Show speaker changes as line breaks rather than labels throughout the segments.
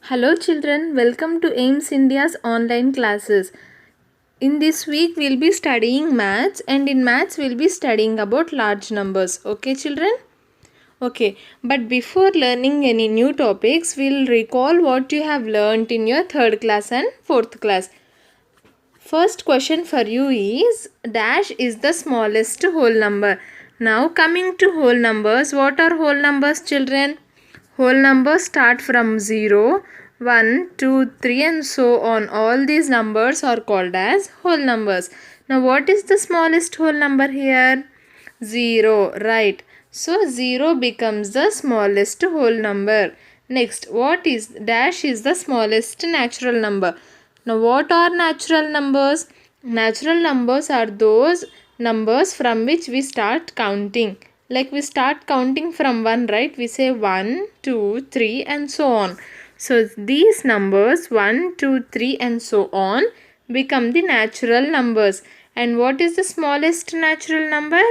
Hello children, welcome to AIMS India's online classes. In this week we'll be studying maths, and in maths we'll be studying about large numbers. Okay children? Okay, but before learning any new topics, we'll recall what you have learnt in your 3rd class and 4th class. First question for you is, dash is the smallest whole number. Now coming to whole numbers, what are whole numbers children? Whole numbers start from 0, 1, 2, 3 and so on. All these numbers are called as whole numbers. Now what is the smallest whole number here? 0, right. So 0 becomes the smallest whole number. Next, what is dash is the smallest natural number. Now what are natural numbers? Natural numbers are those numbers from which we start counting. Like we start counting from 1, right? We say 1, 2, 3 and so on. So these numbers 1, 2, 3 and so on become the natural numbers. And what is the smallest natural number?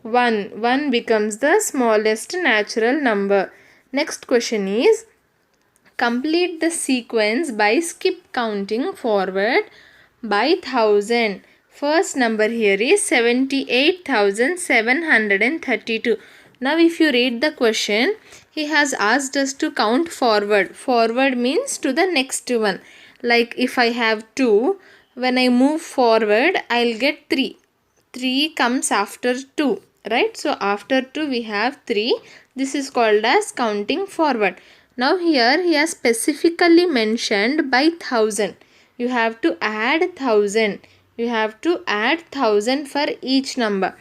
1. 1 becomes the smallest natural number. Next question is, complete the sequence by skip counting forward by 1000. First number here is 78,732. Now if you read the question, he has asked us to count forward. Forward means to the next one. Like if I have 2, when I move forward, I'll get 3. 3 comes after 2, right? So after 2 we have 3. This is called as counting forward. Now here he has specifically mentioned by 1000. You have to add 1000. You have to add 1000 for each number.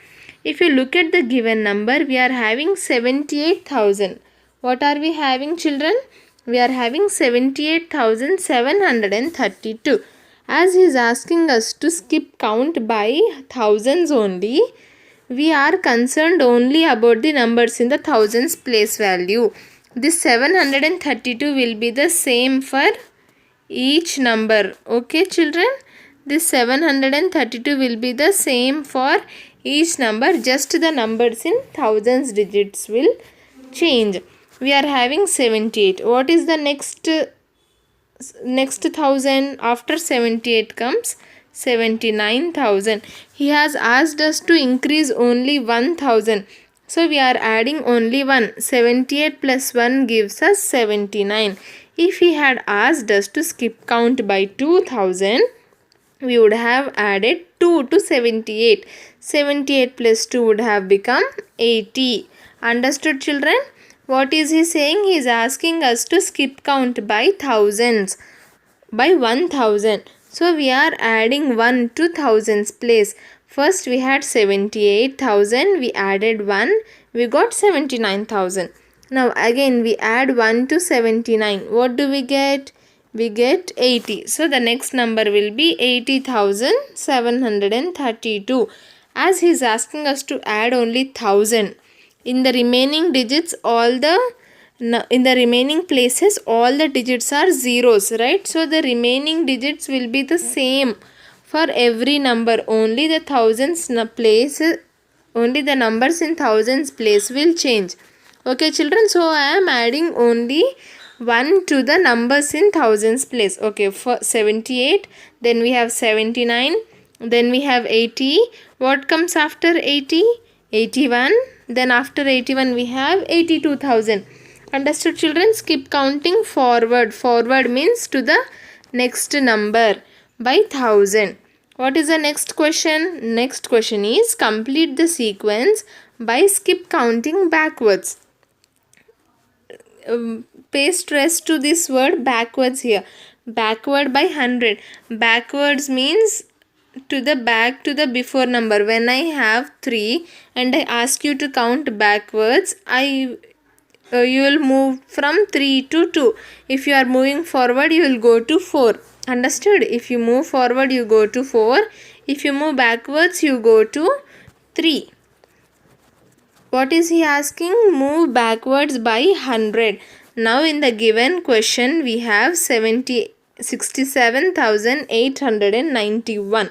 If you look at the given number, we are having 78,000. What are we having children? We are having 78,732. As he is asking us to skip count by thousands only, we are concerned only about the numbers in the thousands place value. This 732 will be the same for each number. Okay children? This 732 will be the same for each number. Just the numbers in thousands digits will change. We are having 78. What is the next 1000? After 78 comes 79,000. He has asked us to increase only 1000. So we are adding only 1. 78 plus 1 gives us 79. If he had asked us to skip count by 2000, we would have added 2 to 78. 78 plus 2 would have become 80. Understood children? What is he saying? He is asking us to skip count by thousands, by 1000. So we are adding 1 to thousands place. First we had 78,000. We added 1. We got 79,000. Now again we add 1 to 79. What do we get? We get 80. So the next number will be 80,732. As he is asking us to add only 1000. In the remaining digits, in the remaining places, all the digits are zeros, right? So the remaining digits will be the same for every number. Only the only the numbers in thousands place will change. Okay children, so I am adding only 1 to the numbers in thousands place. Okay, for 78, then we have 79, then we have 80. What comes after 80? 81. Then after 81 we have 82,000. Understood children? Skip counting forward. Forward means to the next number by 1000. What is the next question? Next question is, complete the sequence by skip counting backwards. Pay stress to this word backwards here. Backward by 100. Backwards means to the back to the before number. When I have 3 and I ask you to count backwards, you will move from 3 to 2. If you are moving forward, you will go to 4. Understood? If you move forward, you go to 4. If you move backwards, you go to 3. What is he asking? Move backwards by 100. Now in the given question, we have 67,891.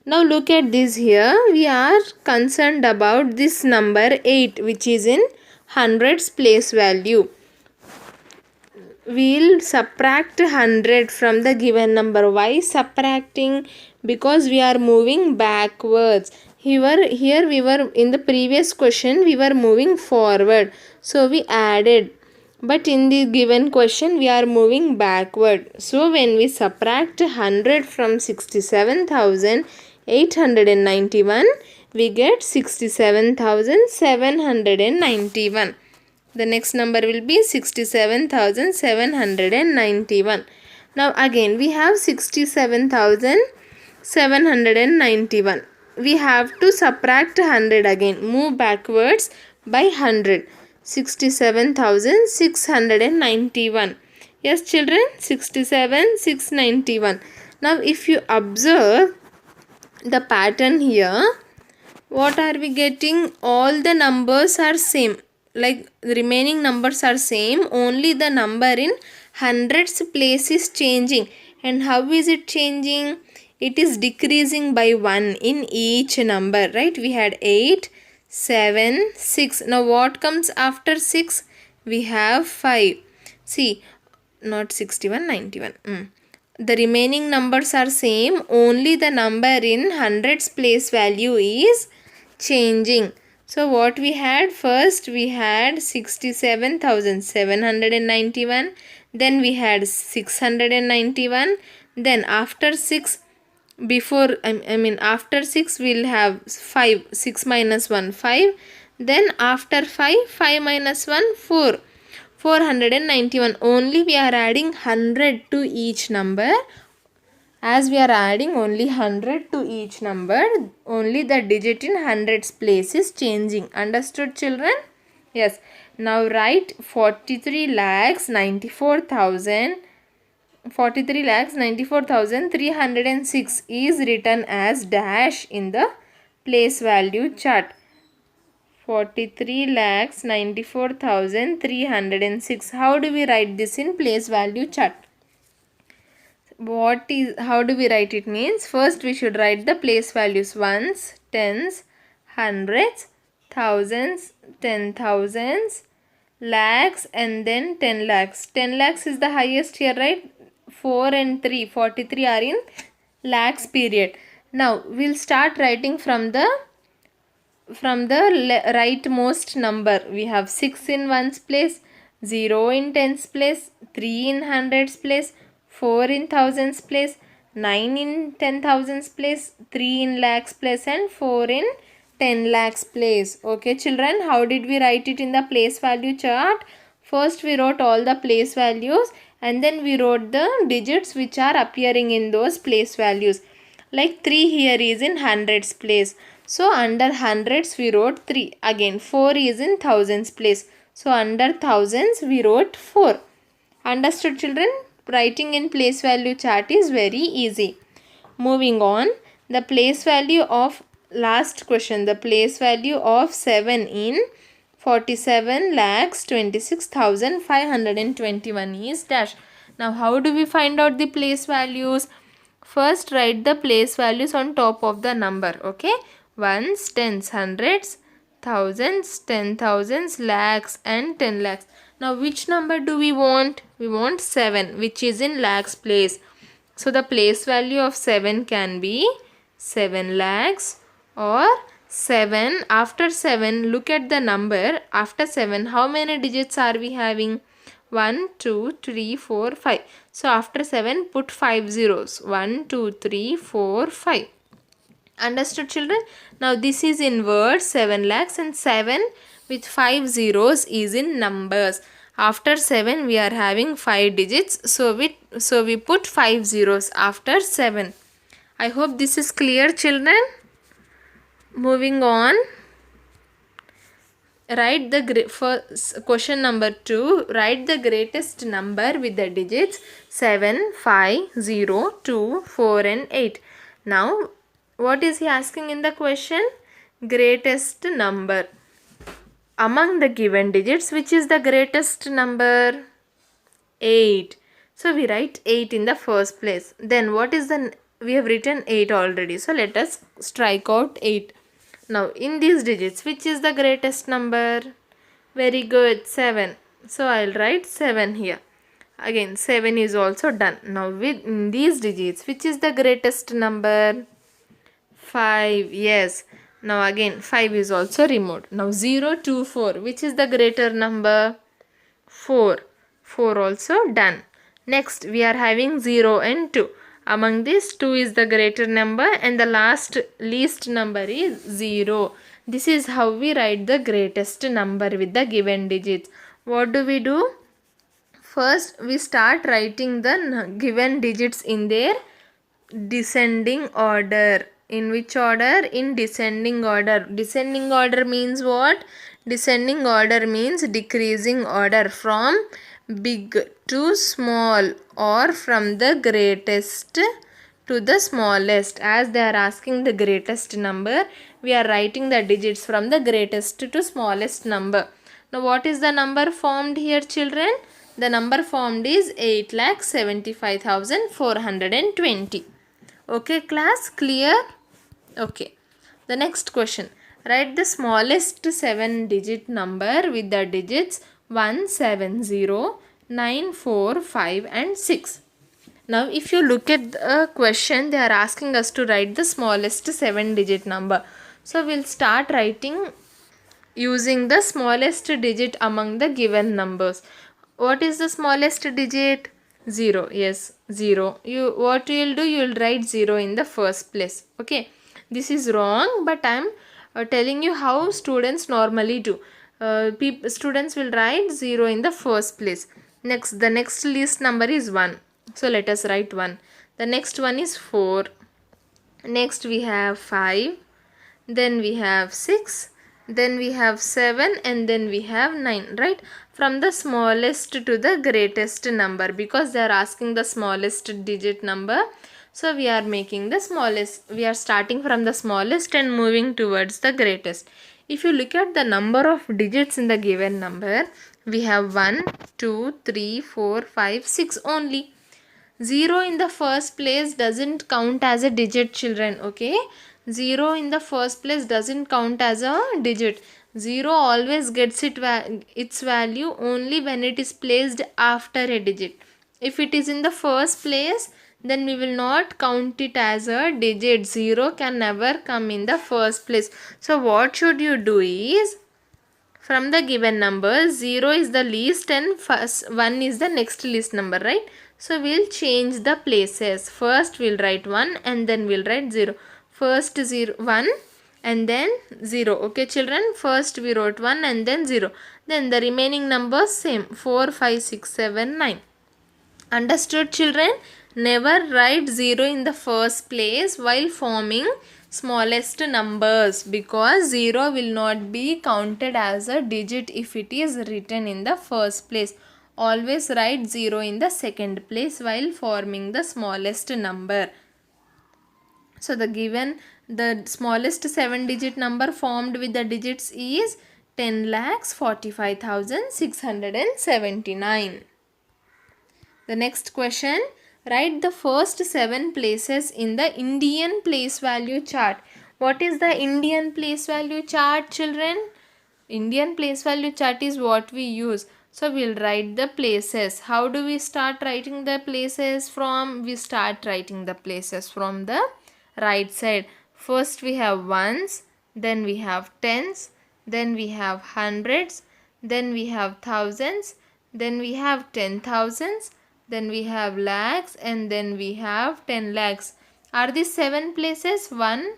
Now look at this here. We are concerned about this number 8, which is in hundreds place value. we'll subtract 100 from the given number. Why subtracting? Because we are moving backwards. Here we were in the previous question, we were moving forward. So we added. But in the given question, we are moving backward. So when we subtract 100 from 67,891, we get 67,791. The next number will be 67,791. Now again we have 67,791. We have to subtract 100 again. Move backwards by 100. 67,691. Yes children, 67,691. Now if you observe the pattern here, what are we getting? All the numbers are same. Like the remaining numbers are same, only the number in hundreds place is changing. And how is it changing? It is decreasing by 1 in each number, right? We had 8, 7, 6. Now what comes after 6? We have 5. See, not 61, 91. The remaining numbers are same, only the number in hundreds place value is changing. So what we had? First we had 67,791, then we had 691, then after 6, before after 6 we'll have 5, 6 minus 1 5, then after 5, 5 minus 1 4, 491. Only we are adding 100 to each number. As we are adding only 100 to each number, only the digit in hundreds place is changing. Understood children? Yes. Now write 43,94,306 is written as dash in the place value chart. 43,94,306. How do we write this in place value chart? How do we write it means? First we should write the place values: ones, tens, hundreds, thousands, 10,000s, lakhs, and then 10 lakhs. 10 lakhs is the highest here, right? 4 and 3, 43 are in lakhs period. Now we'll start writing from the rightmost number. We have 6 in ones place, 0 in tens place, 3 in hundreds place, 4 in thousands place, 9 in 10,000s place, 3 in lakhs place, and 4 in 10 lakhs place. Okay children, how did we write it in the place value chart? First we wrote all the place values and then we wrote the digits which are appearing in those place values. Like 3 here is in hundreds place. So under hundreds we wrote 3. Again 4 is in thousands place. So under thousands we wrote 4. Understood children? Writing in place value chart is very easy. Moving on, the place value of last question, the place value of 7 in 47,26,521 is dash. Now how do we find out the place values? First write the place values on top of the number. Okay, ones, tens, hundreds, thousands, 10,000s, lakhs, and 10 lakhs. Now which number do we want? We want 7, which is in lakhs place. So the place value of 7 can be 7 lakhs or 7. After 7, look at the number. After 7, how many digits are we having? 1, 2, 3, 4, 5. So after 7, put 5 zeros. 1, 2, 3, 4, 5. Understood children? Now this is in words 7 lakhs, and 7 with 5 zeros is in numbers. After 7 we are having 5 digits. So we put 5 zeros after 7. I hope this is clear children. Moving on. Write the first question number 2. Write the greatest number with the digits 7, 5, 0, 2, 4 and 8. Now what is he asking in the question? Greatest number. Among the given digits, which is the greatest number? 8. So we write 8 in the first place. Then what is we have written 8 already. So let us strike out 8. Now in these digits, which is the greatest number? Very good, 7. So I'll write 7 here. Again 7 is also done. Now with these digits, which is the greatest number? 5. Yes. Now again 5 is also removed. Now 0 2 4, which is the greater number? 4. 4 also done. Next we are having 0 and 2. Among these 2 is the greater number and the least number is 0. This is how we write the greatest number with the given digits. What do we do? First we start writing the given digits in their descending order. In which order? In descending order. Descending order means what? Descending order means decreasing order, from big to small or from the greatest to the smallest. As they are asking the greatest number, we are writing the digits from the greatest to smallest number. Now what is the number formed here, children? The number formed is 8,75,420. Okay class, clear? Okay. The next question. Write the smallest 7 digit number with the digits 1, 7, 0, 9, 4, 5 and 6. Now if you look at the question, they are asking us to write the smallest 7 digit number. So we'll start writing using the smallest digit among the given numbers. What is the smallest digit? 0. Yes, 0. What you will do? You will write 0 in the first place. Okay. This is wrong, but I am telling you how students normally do. Students will write 0 in the first place. Next, the next least number is 1. So let us write 1. The next one is 4. Next we have 5. Then we have 6. Then we have 7 and then we have 9, right? From the smallest to the greatest number, because they are asking the smallest digit number. So we are making the smallest, we are starting from the smallest and moving towards the greatest. If you look at the number of digits in the given number, we have 1, 2, 3, 4, 5, 6 only. 0 in the first place doesn't count as a digit, children. Okay, 0 in the first place doesn't count as a digit. 0 always gets its value only when it is placed after a digit. If it is in the first place, then we will not count it as a digit. 0 can never come in the first place. So what should you do is, from the given numbers, 0 is the least and 1 is the next least number, right? So we'll change the places. First we'll write 1 and then we'll write 0. First 1 and then 0. Okay children, first we wrote 1 and then 0. Then the remaining numbers same, 4, 5, 6, 7, 9. Understood children? Never write 0 in the first place while forming smallest numbers, because 0 will not be counted as a digit if it is written in the first place. Always write 0 in the second place while forming the smallest number. So the smallest 7 digit number formed with the digits is 10,45,679. The next question. Write the first 7 places in the Indian place value chart. What is the Indian place value chart, children? Indian place value chart is what we use. So we'll write the places. How do we start writing the places from? We start writing the places from the right side. First we have ones, then we have tens, then we have hundreds, then we have thousands, then we have 10,000s, then we have lakhs, and then we have 10 lakhs. Are these 7 places? 1,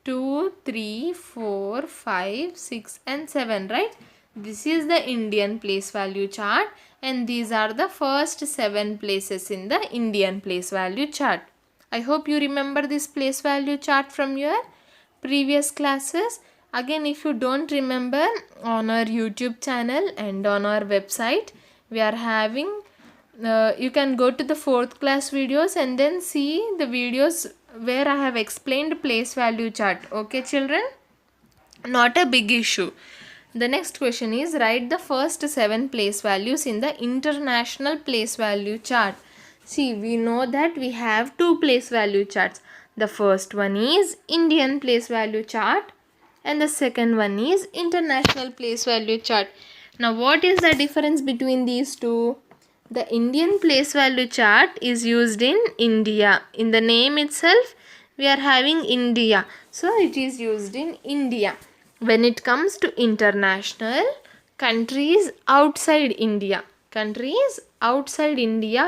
2, 3, 4, 5, 6 and 7, right? This is the Indian place value chart and these are the first 7 places in the Indian place value chart. I hope you remember this place value chart from your previous classes. Again, if you don't remember, on our YouTube channel and on our website, we are having you can go to the 4th class videos and then see the videos where I have explained place value chart. Okay children, not a big issue. The next question is, write the first 7 place values in the international place value chart. See, we know that we have 2 place value charts. The first one is Indian place value chart and the second one is international place value chart. Now what is the difference between these two? The Indian place value chart is used in India. In the name itself, we are having India. So it is used in India. When it comes to international, countries outside India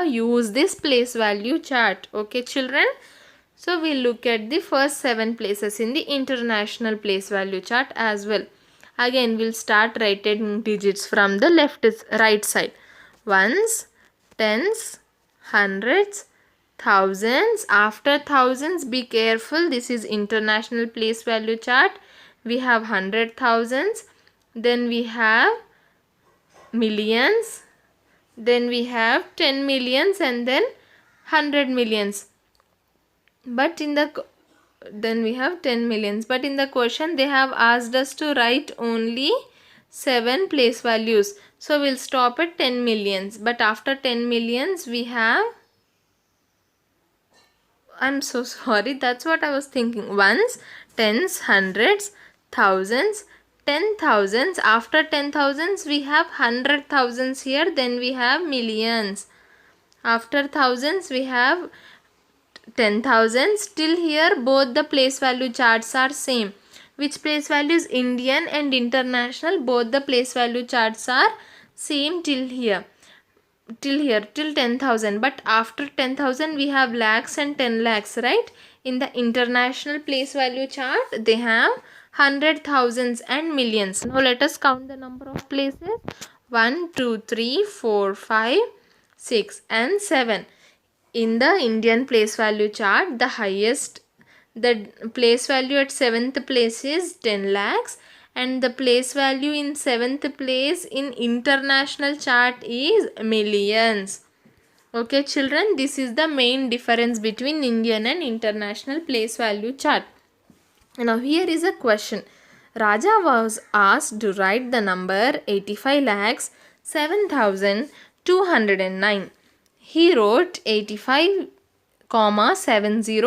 use this place value chart. Okay, children? So we'll look at the first 7 places in the international place value chart as well. Again, we'll start writing digits from the right side. Ones, tens, hundreds, thousands. After thousands, be careful. This is international place value chart. We have 100,000s. Then we have millions. Then we have 10 millions and then 100 millions. But in the then we have 10 millions. But in the question they have asked us to write only 7 place values. So we'll stop at 10 millions. But after 10 millions we have, I'm so sorry, that's what I was thinking. Ones, tens, hundreds, thousands, 10,000s. After 10,000s we have 100,000s here. Then we have millions. After thousands we have 10,000. Still here both the place value charts are same. Which place value is Indian and international? Both the place value charts are same till here. Till 10,000. But after 10,000 we have lakhs and 10 lakhs, right? In the international place value chart they have 100,000s and millions. Now let us count the number of places. 1, 2, 3, 4, 5, 6 and 7. In the Indian place value chart, the place value at 7th place is 10 lakhs and the place value in 7th place in international chart is millions. Okay children, this is the main difference between Indian and international place value chart. Now here is a question. Raja was asked to write the number 85 lakhs 7,209. He wrote 85, 70,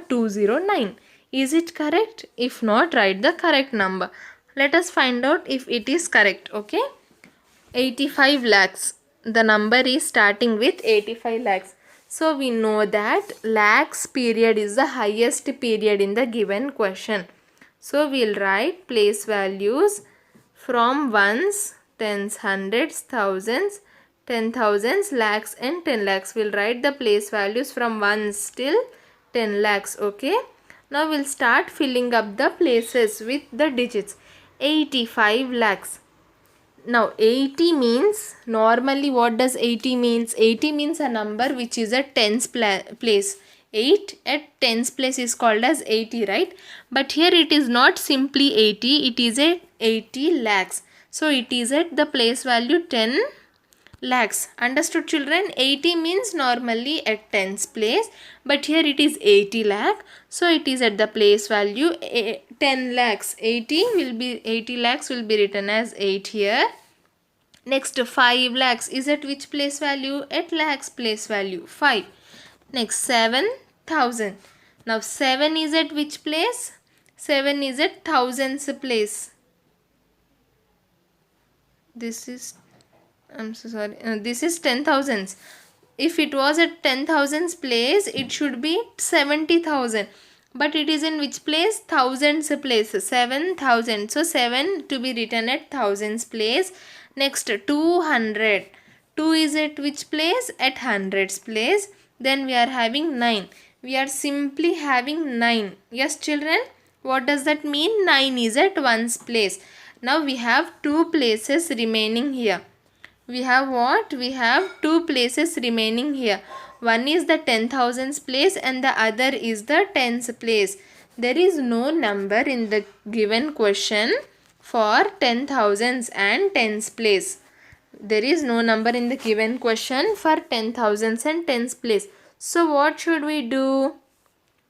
209. Is it correct? If not, write the correct number. Let us find out if it is correct. Okay. 85 lakhs. The number is starting with 85 lakhs. So we know that lakhs period is the highest period in the given question. So we'll write place values from ones, tens, hundreds, thousands, 10,000s, lakhs and 10 lakhs. We'll write the place values from ones till 10 lakhs. Okay. Now we'll start filling up the places with the digits. 85 lakhs. Now 80 means, normally what does 80 means? 80 means a number which is a tens place. 8 at tens place is called as 80, right? But here it is not simply 80, it is a 80 lakhs. So it is at the place value 10 lakhs. Understood children? 80 means normally at tens place, but here it is 80 lakh. So it is at the place value 10 lakhs. 80 lakhs will be written as 8 here. Next 5 lakhs is at which place value? At lakhs place value 5. Next 7,000. Now 7 is at which place? 7 is at thousands place. This is, I'm so sorry, this is 10,000s. If it was at 10,000s place, it should be 70,000. But it is in which place? Thousands place. 7,000. So 7 to be written at thousands place. Next 200. 2 is at which place? At hundreds place. Then we are having 9. We are simply having 9. Yes children? What does that mean? 9 is at ones place. Now we have 2 places remaining here. We have what? We have 2 places remaining here. One is the 10,000s place and the other is the tens place. There is no number in the given question for 10,000s and tens place. There is no number in the given question for 10,000s and tens place. So what should we do?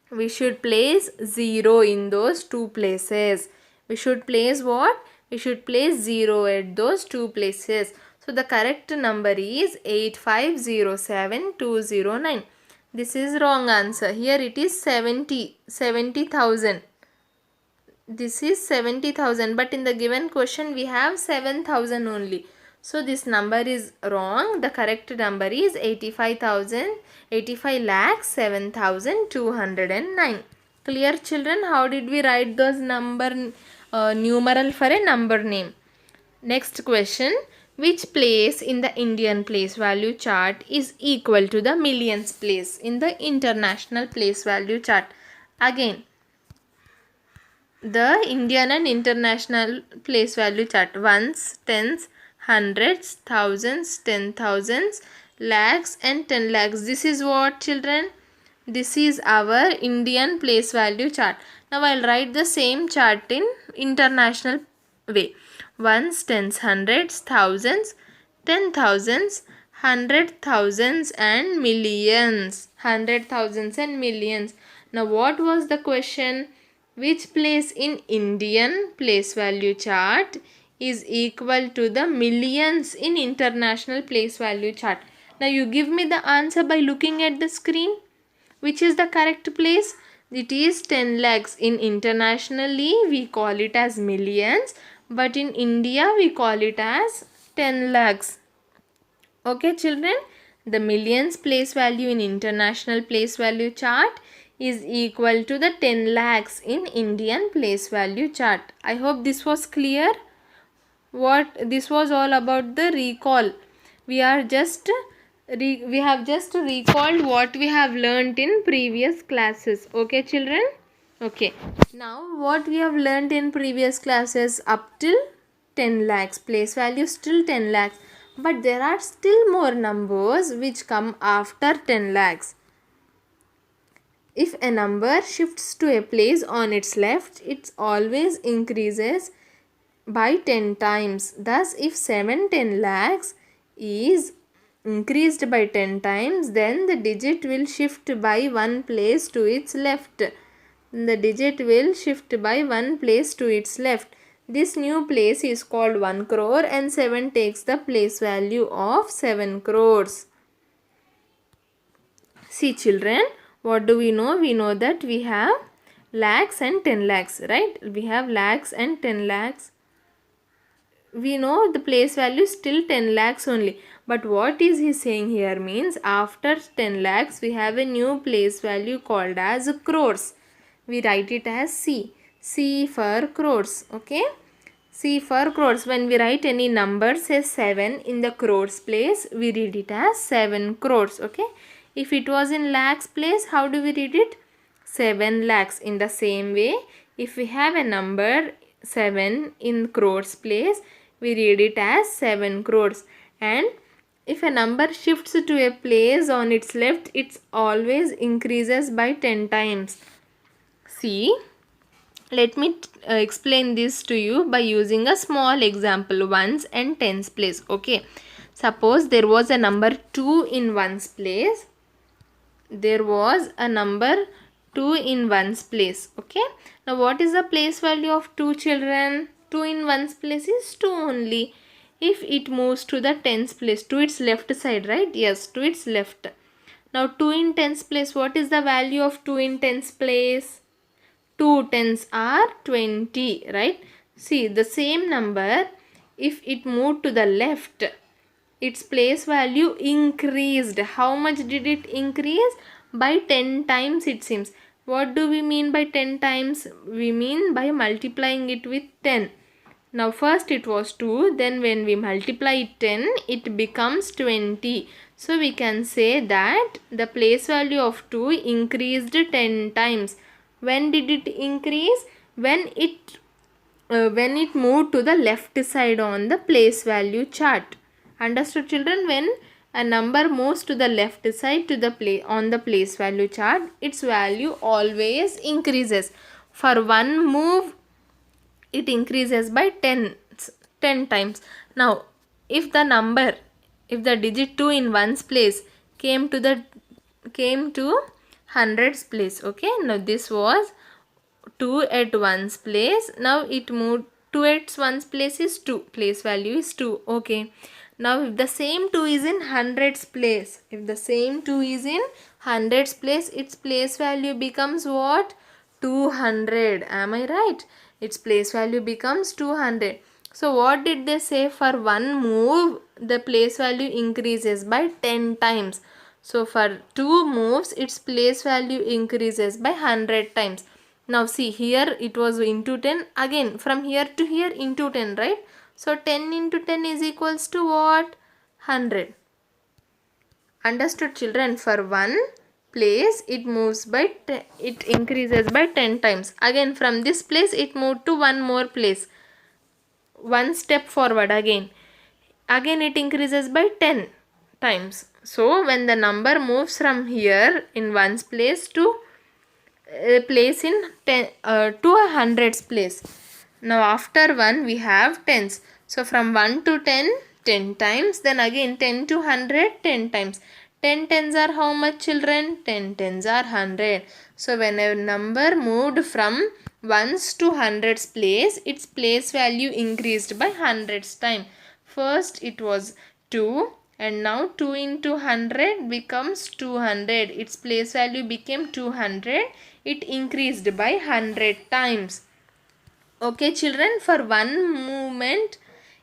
We should place 0 in those 2 places. We should place what? We should place 0 at those 2 places. So the correct number is 8507209. This is wrong answer. Here it is 70,000. This is 70,000, but in the given question we have 7,000 only. So this number is wrong. The correct number is 85 lakhs 7,209. Clear, children? How did we write those numeral for a number name? Next question. Which place in the Indian place value chart is equal to the millions place in the international place value chart? Again, the Indian and international place value chart. Ones, tens, hundreds, thousands, 10,000s, lakhs and 10 lakhs. This is what, children? This is our Indian place value chart. Now I'll write the same chart in international way. Ones, tens, hundreds, thousands, 10,000s, 100,000s and millions. 100,000s and millions. Now what was the question? Which place in Indian place value chart is equal to the millions in international place value chart? Now you give me the answer by looking at the screen. Which is the correct place? It is 10 lakhs. In internationally we call it as millions, but in India we call it as 10 lakhs. Okay, children, the millions place value in international place value chart is equal to the 10 lakhs in Indian place value chart. I hope this was clear. What this was all about the recall. We have just recalled what we have learnt in previous classes. Okay, children? Okay. Now what we have learnt in previous classes up till 10 lakhs. Place value still 10 lakhs. But there are still more numbers which come after 10 lakhs. If a number shifts to a place on its left, it always increases by 10 times. Thus, if 10 lakhs is increased by 10 times, then the digit will shift by one place to its left. The digit will shift by one place to its left. This new place is called 1 crore and 7 takes the place value of 7 crores. See, children, what do we know? We know that we have lakhs and 10 lakhs, right? We have lakhs and 10 lakhs. We know the place value is still 10 lakhs only. But what is he saying here means after 10 lakhs we have a new place value called as crores. We write it as C. C for crores. Okay. C for crores. When we write any number say 7 in the crores place, we read it as 7 crores. Okay. If it was in lakhs place, how do we read it? 7 lakhs. In the same way, if we have a number 7 in crores place, we read it as 7 crores. And if a number shifts to a place on its left, it always increases by 10 times. See, let me explain this to you by using a small example, ones and tens place. Okay, suppose there was a number 2 in ones place. There was a number 2 in ones place. Okay, now what is the place value of 2, children? 2 in ones place is 2 only. If it moves to the tens place, to its left side, right? Yes, to its left. Now 2 in tens place, what is the value of 2 in tens place? 2 tens are 20, right? See, the same number, if it moved to the left, its place value increased. How much did it increase? By 10 times it seems. What do we mean by 10 times? We mean by multiplying it with 10. Now first it was 2, then when we multiply 10, it becomes 20. So we can say that the place value of 2 increased 10 times. When did it increase? When it moved to the left side on the place value chart. Understood, children? When a number moves to the left side to the on the place value chart, its value always increases. For one move, it increases by 10 times. Now, if the digit 2 in ones place came to hundreds place, okay, now this was 2 at ones place. Now it moved 2 at ones place is 2, place value is 2. Okay, now if the same 2 is in hundreds place, its place value becomes what? 200. Am I right? Its place value becomes 200. So what did they say? For one move, the place value increases by 10 times. So for two moves, its place value increases by 100 times. Now see, here it was into 10. Again, from here to here into 10, right? So 10 into 10 is equals to what? 100. Understood, children? For one place, it moves by it increases by 10 times. Again, from this place, it moved to one more place. One step forward again it increases by 10 times. So when the number moves from here in one's place to a place in 10 to a hundreds place. Now after 1 we have tens. So from 1 to 10, 10 times, then again 10 to 100, 10 times. 10 tens are how much, children? 10 tens are 100. So when a number moved from ones to hundreds place, its place value increased by hundreds time. First it was 2 and now 2 into 100 becomes 200. Its place value became 200. It increased by 100 times. Okay, children, for one movement,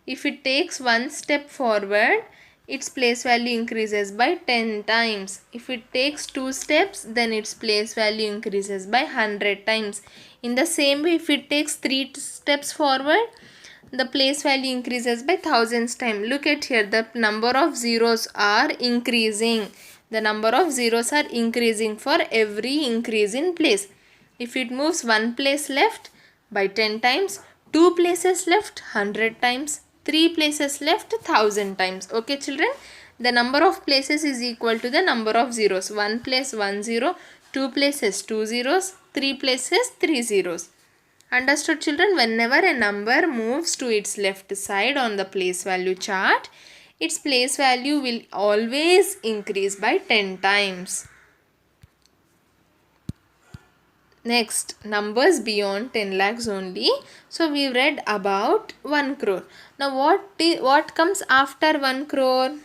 if it takes one step forward, its place value increases by 10 times. If it takes two steps, then its place value increases by 100 times. In the same way, if it takes three steps forward, the place value increases by thousands time. Look at here, the number of zeros are increasing. The number of zeros are increasing for every increase in place. If it moves one place left by 10 times, two places left 100 times, three places left 1000 times. Okay, children, the number of places is equal to the number of zeros. One place 1 0, two places 2 zeros, three places 3 zeros. Understood, children? Whenever a number moves to its left side on the place value chart, its place value will always increase by 10 times. Next, numbers beyond 10 lakhs only. So we read about 1 crore. Now what comes after 1 crore?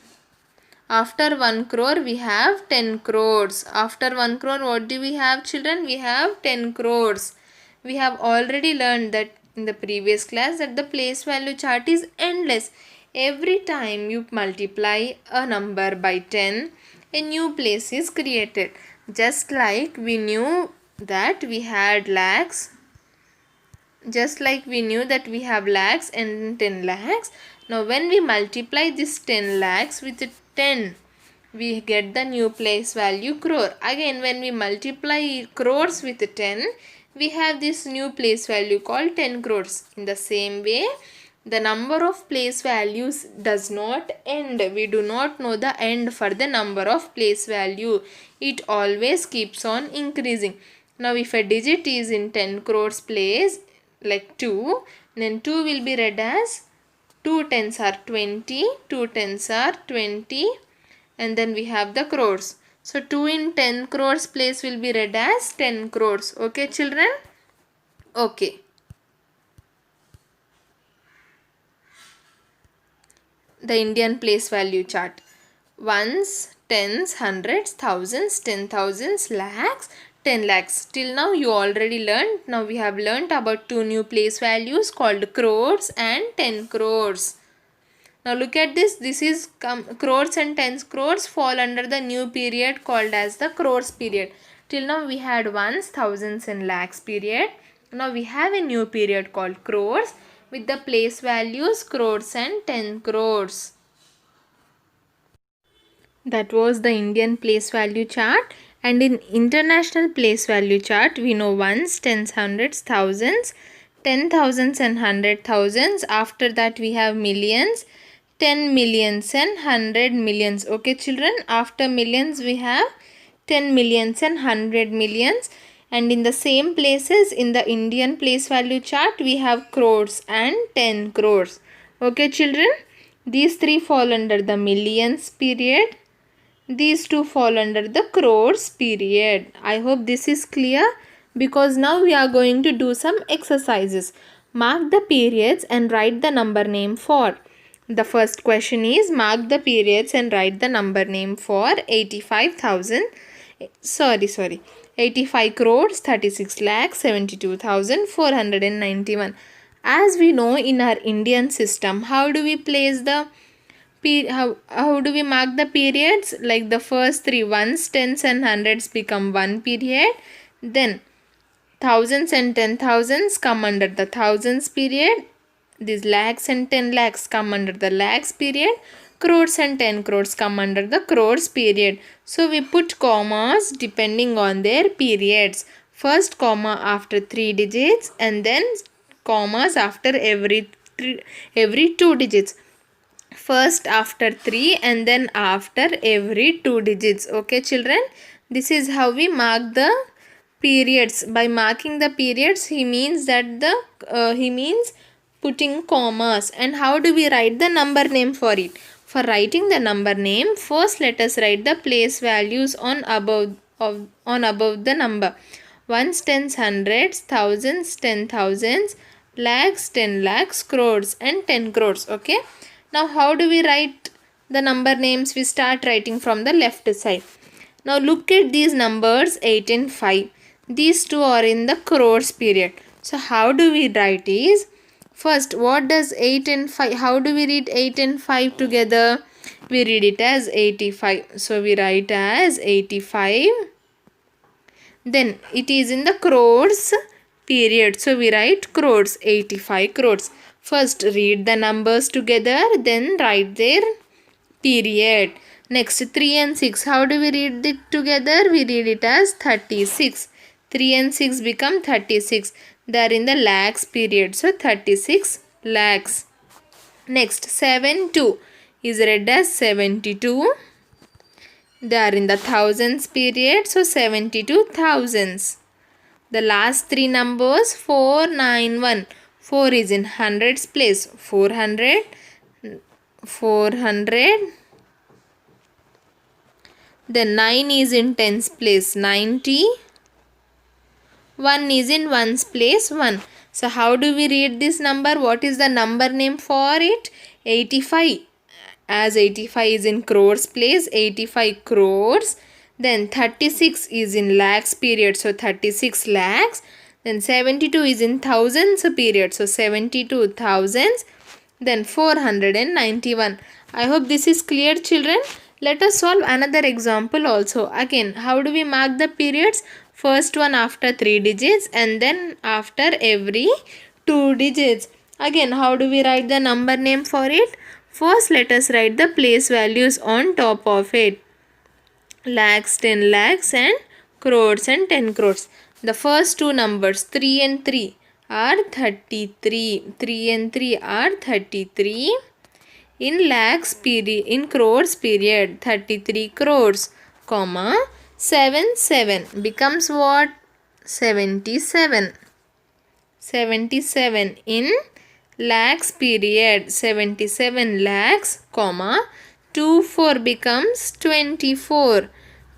After 1 crore we have 10 crores. After 1 crore what do we have, children? We have 10 crores. We have already learned that in the previous class that the place value chart is endless. Every time you multiply a number by 10, a new place is created. Just like we knew that we had lakhs, just like we knew that we have lakhs and 10 lakhs. Now when we multiply this 10 lakhs with 10, we get the new place value crore. Again when we multiply crores with 10, we have this new place value called 10 crores. In the same way, the number of place values does not end. We do not know the end for the number of place value. It always keeps on increasing. Now if a digit is in 10 crores place, like 2, then 2 will be read as 2 tens are 20, 2 tens are 20, and then we have the crores. So 2 in 10 crores place will be read as 10 crores. Okay, children? Okay. The Indian place value chart. Ones, tens, hundreds, thousands, 10,000s, lakhs, 10 lakhs. Till now you already learned. Now we have learned about two new place values called crores and 10 crores. Now look at this. This is crores and tens crores fall under the new period called as the crores period. Till now we had ones, thousands and lakhs period. Now we have a new period called crores with the place values crores and 10 crores. That was the Indian place value chart. And in international place value chart, we know ones, tens, hundreds, thousands, 10,000s and 100,000s. After that we have millions, 10 millions and 100 millions. Okay, children, after millions we have 10 millions and 100 millions. And in the same places in the Indian place value chart, we have crores and 10 crores. Okay, children, these three fall under the millions period. These two fall under the crores period. I hope this is clear, because now we are going to do some exercises. Mark the periods and write the number name for. The first question is mark the periods and write the number name for 85,000. 85 crores 36 lakhs 72,491. As we know in our Indian system, how do we place the how do we mark the periods? Like the first three ones, tens and hundreds become one period. Then thousands and 10,000s come under the thousands period. These lakhs and 10 lakhs come under the lakhs period. Crores and 10 crores come under the crores period. So we put commas depending on their periods. First comma after 3 digits and then commas after every 2 digits. First after 3 and then after every 2 digits. Okay children, this is how we mark the periods. By marking the periods, he means putting commas. And how do we write the number name for it? For writing the number name, first let us write the place values on above the number. Ones, tens, hundreds, thousands, 10,000s, lakhs, 10 lakhs, crores and 10 crores. Okay. Now how do we write the number names? We start writing from the left side. Now look at these numbers 8 and 5. These two are in the crores period. So how do we write is, first what does 8 and 5, how do we read 8 and 5 together? We read it as 85. So we write as 85. Then it is in the crores period. So we write crores, 85 crores. First read the numbers together, then write their period. Next 3 and 6. How do we read it together? We read it as 36. 3 and 6 become 36. They are in the lakhs period. So 36 lakhs. Next 7, 2 is read as 72. They are in the thousands period. So 72 thousands. The last three numbers 4, 9, 1. 4 is in hundreds place. 400. 400. Then 9 is in tens place. 90. 1 is in ones place. 1. So how do we read this number? What is the number name for it? 85. As 85 is in crores place. 85 crores. Then 36 is in lakhs period. So 36 lakhs. Then 72 is in thousands period. So 72 thousands. Then 491. I hope this is clear children. Let us solve another example also. Again, how do we mark the periods? First one after 3 digits and then after every 2 digits. Again, how do we write the number name for it? First, let us write the place values on top of it. Lakhs, 10 lakhs and crores and 10 crores. The first two numbers 3 and 3 are 33. 3 and 3 are 33. In lakhs period, in crores period, 33 crores, comma, 7, 7 becomes what? 77. 77 in lakhs period, 77 lakhs, comma, 2, 4 becomes 24.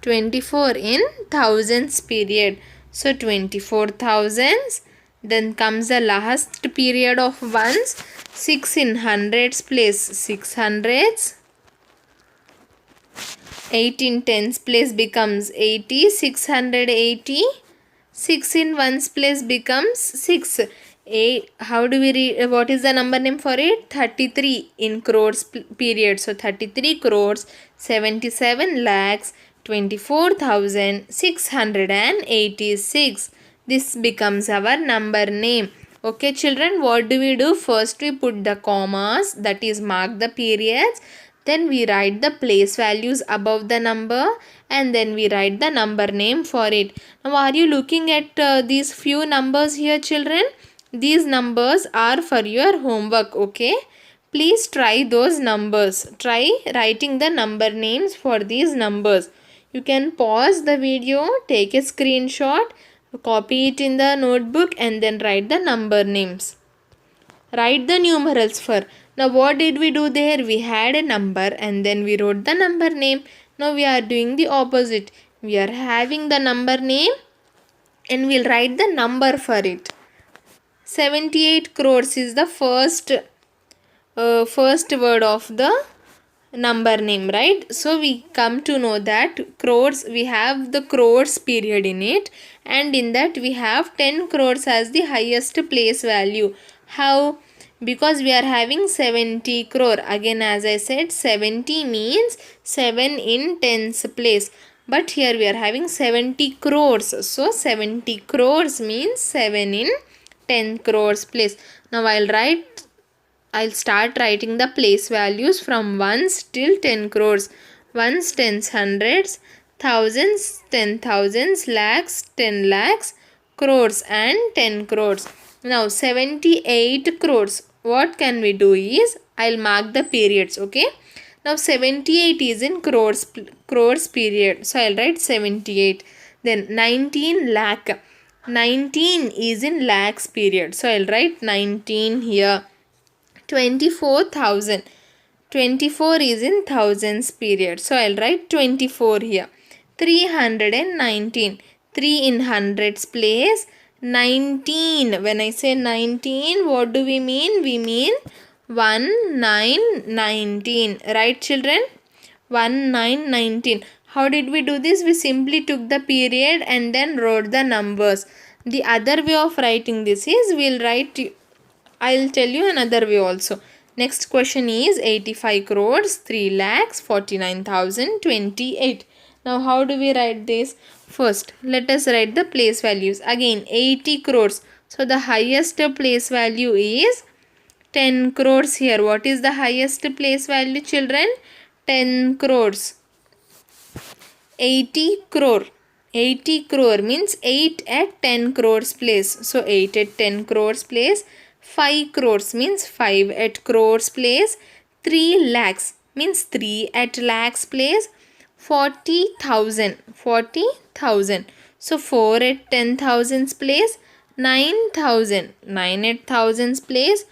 24 in thousands period. So 24 thousands. Then comes the last period of ones. 6 in hundreds place. 6 hundreds. 8 in tens place becomes 80. 680. 6 in ones place becomes 6. 8. How do we read? What is the number name for it? 33 in crores period. So 33 crores. 77 lakhs. 24,686. This becomes our number name. Okay children, what do we do? First we put the commas, that is mark the periods. Then we write the place values above the number and then we write the number name for it. Now are you looking at these few numbers here children? These numbers are for your homework, okay? Please try those numbers. Try writing the number names for these numbers. You can pause the video, take a screenshot, copy it in the notebook and then write the number names. Write the numerals for. Now what did we do there? We had a number and then we wrote the number name. Now we are doing the opposite. We are having the number name and we'll write the number for it. 78 crores is the first word of the number name, right? So we come to know that crores, we have the crores period in it and in that we have 10 crores as the highest place value. How? Because we are having 70 crore. Again, as I said, 70 means 7 in tens place. But here we are having 70 crores. So 70 crores means 7 in 10 crores place. Now I'll start writing the place values from ones till 10 crores. Ones, tens, hundreds, thousands, 10,000s, lakhs, 10 lakhs, crores and 10 crores. Now 78 crores. What can we do is, I'll mark the periods, okay? Now 78 is in crores period. So I'll write 78. Then 19 lakh. 19 is in lakhs period. So I'll write 19 here. 24,000. 24 is in thousands period. So I'll write 24 here. 319. 3 in hundreds place. 19. When I say 19, what do we mean? We mean 19. Right, children? 19. How did we do this? We simply took the period and then wrote the numbers. The other way of writing this is, I'll tell you another way also. Next question is 85 crores 3 lakhs 49,028. Now how do we write this? First, let us write the place values. Again 80 crores. So the highest place value is 10 crores here. What is the highest place value, children? 10 crores. 80 crore. 80 crore means 8 at 10 crores place. So 8 at 10 crores place. 5 crores means 5 at crores place. 3 lakhs means 3 at lakhs place. 40,000. 40,000. So 4 at 10,000s place. 9,000. 9 at thousands place.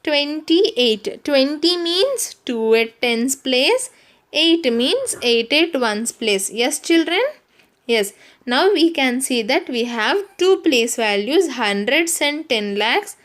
28. 20 means 2 at tens place. 8 means 8 at ones place. Yes, children? Yes. Now we can see that we have two place values, hundreds and 10 lakhs,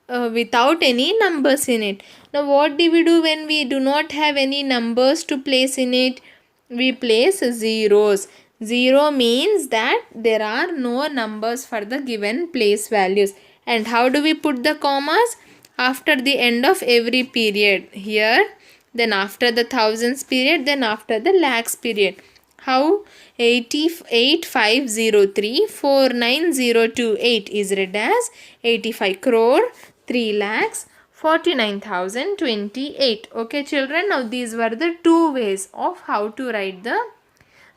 without any numbers in it. Now what do we do when we do not have any numbers to place in it? We place zeros. 0 means that there are no numbers for the given place values. And how do we put the commas? After the end of every period. Here, then after the thousands period, then after the lakhs period. How? 8503 49028 is read as 85 crore 3 lakhs 49,028. Okay, children. Now these were the two ways of how to write the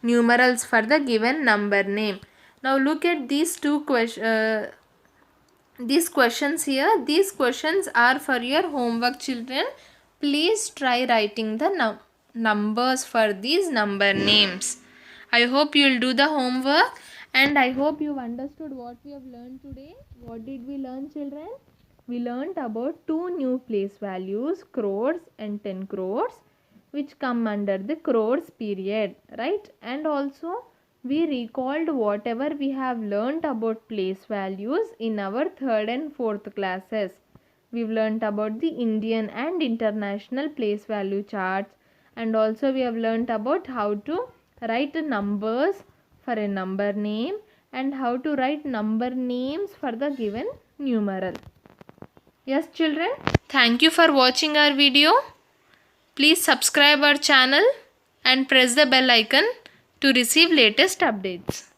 numerals for the given number name. Now look at these these questions here. These questions are for your homework, children. Please try writing the numbers for these number names. I hope you will do the homework, and I hope you understood what we have learned today. What did we learn, children? We learned about two new place values, crores and 10 crores, which come under the crores period, right? And also we recalled whatever we have learnt about place values in our third and fourth classes. We've learnt about the Indian and international place value charts, and also we have learnt about how to write numbers for a number name and how to write number names for the given numeral. Yes, children. Thank you for watching our video. Please subscribe our channel and press the bell icon to receive latest updates.